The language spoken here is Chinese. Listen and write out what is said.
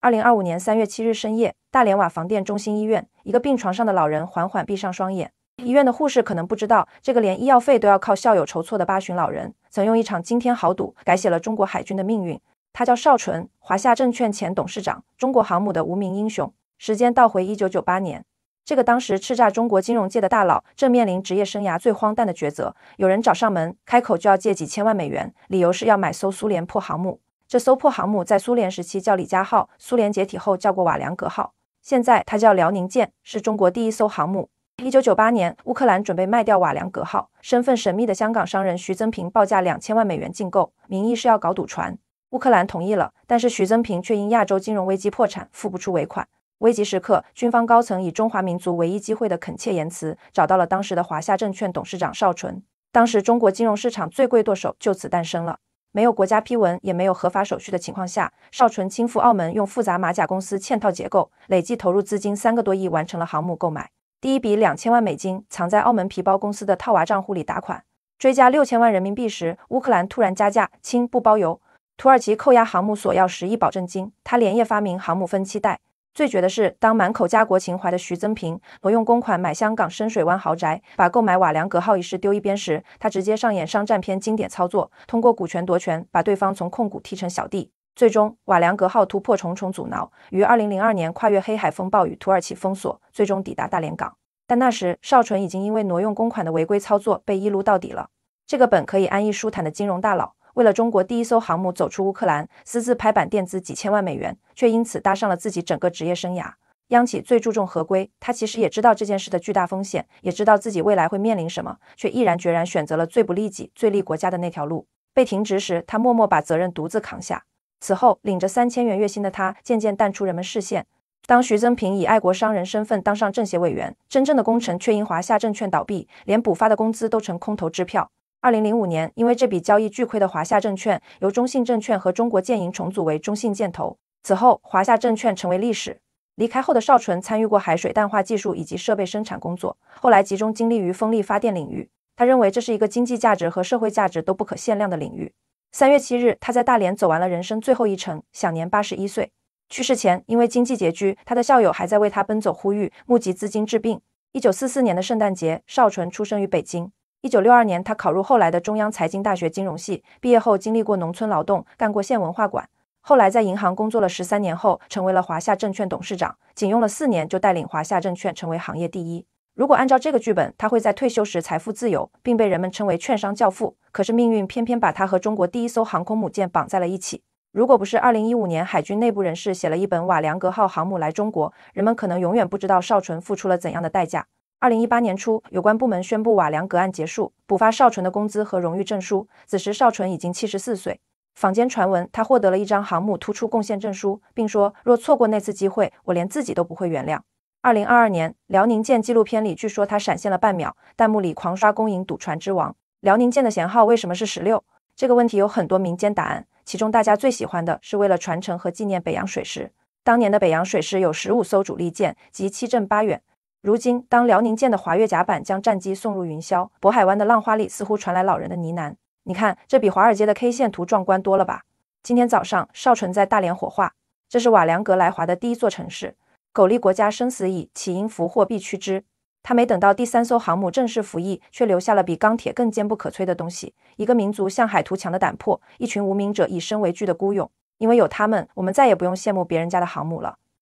2025年3月7日深夜，大连瓦房店中心医院，一个病床上的老人缓缓闭上双眼。医院的护士可能不知道，这个连医药费都要靠校友筹措的八旬老人，曾用一场惊天豪赌改写了中国海军的命运。他叫邵纯，华夏证券前董事长，中国航母的无名英雄。时间倒回1998年，这个当时叱咤中国金融界的大佬正面临职业生涯最荒诞的抉择。有人找上门，开口就要借几千万美元，理由是要买艘苏联破航母。这艘破航母在苏联时期叫李家号，苏联解体后叫过瓦良格号，现在它叫辽宁舰，是中国第一艘航母。1998年，乌克兰准备卖掉瓦良格号，身份神秘的香港商人徐增平报价2000万美元竞购，名义是要搞赌船。乌克兰同意了，但是徐增平却因亚洲金融危机破产，付不出尾款。危急时刻，军方高层以中华民族唯一机会的恳切言辞，找到了当时的华夏证券董事长邵纯。当时中国金融市场最贵舵手就此诞生了。没有国家批文，也没有合法手续的情况下，邵纯亲赴澳门，用复杂马甲公司嵌套结构，累计投入资金3个多亿，完成了航母购买。第一笔2000万美金藏在澳门皮包公司的套娃账户里打款。追加6000万人民币时，乌克兰突然加价，轻不包邮。土耳其扣押航母索要10亿保证金，他连夜发明航母分期贷。最绝的是，当满口家国情怀的徐增平挪用公款买香港深水湾豪宅，把购买瓦良格号一事丢一边时，他直接上演商战片经典操作，通过股权夺权，把对方从控股踢成小弟。最终，瓦良格号突破重重阻挠，于2002年跨越黑海风暴与土耳其封锁，最终抵达大连港。但那时，邵纯已经因为挪用公款的违规操作被一撸到底了。这个本可以安逸舒坦的金融大佬，为了中国第一艘航母走出乌克兰，私自拍板垫资几千万美元，却因此搭上了自己整个职业生涯。央企最注重合规，他其实也知道这件事的巨大风险，也知道自己未来会面临什么，却毅然决然选择了最不利己、最利国家的那条路。被停职时，他默默把责任独自扛下。此后，领着3000元月薪的他渐渐淡出人们视线。当徐增平以爱国商人身份当上政协委员，真正的功臣却因华夏证券倒闭，连补发的工资都成空头支票。2005年，因为这笔交易巨亏的华夏证券由中信证券和中国建银重组为中信建投。此后，华夏证券成为历史。离开后的邵纯参与过海水淡化技术以及设备生产工作，后来集中精力于风力发电领域。他认为这是一个经济价值和社会价值都不可限量的领域。3月7日，他在大连走完了人生最后一程，享年81岁。去世前，因为经济拮据，他的校友还在为他奔走呼吁，募集资金治病。1944年的圣诞节，邵纯出生于北京。1962年，他考入后来的中央财经大学金融系，毕业后经历过农村劳动，干过县文化馆，后来在银行工作了13年后，成为了华夏证券董事长，仅用了4年就带领华夏证券成为行业第一。如果按照这个剧本，他会在退休时财富自由，并被人们称为券商教父。可是命运偏偏把他和中国第一艘航空母舰绑在了一起。如果不是2015年海军内部人士写了一本瓦良格号航母来中国，人们可能永远不知道邵纯付出了怎样的代价。2018年初，有关部门宣布瓦良格案结束，补发邵纯的工资和荣誉证书。此时邵纯已经74岁。坊间传闻他获得了一张航母突出贡献证书，并说若错过那次机会，我连自己都不会原谅。2022年，辽宁舰纪录片里据说他闪现了半秒，弹幕里狂刷公营赌船之王。辽宁舰的舷号为什么是16？这个问题有很多民间答案，其中大家最喜欢的是为了传承和纪念北洋水师。当年的北洋水师有15艘主力舰及7镇8远。如今，当辽宁舰的滑跃甲板将战机送入云霄，渤海湾的浪花里似乎传来老人的呢喃。你看，这比华尔街的 K 线图壮观多了吧？今天早上，邵纯在大连火化。这是瓦良格来华的第一座城市。苟利国家生死以，岂因福祸必趋之。他没等到第3艘航母正式服役，却留下了比钢铁更坚不可摧的东西：一个民族向海图强的胆魄，一群无名者以身为惧的孤勇。因为有他们，我们再也不用羡慕别人家的航母了。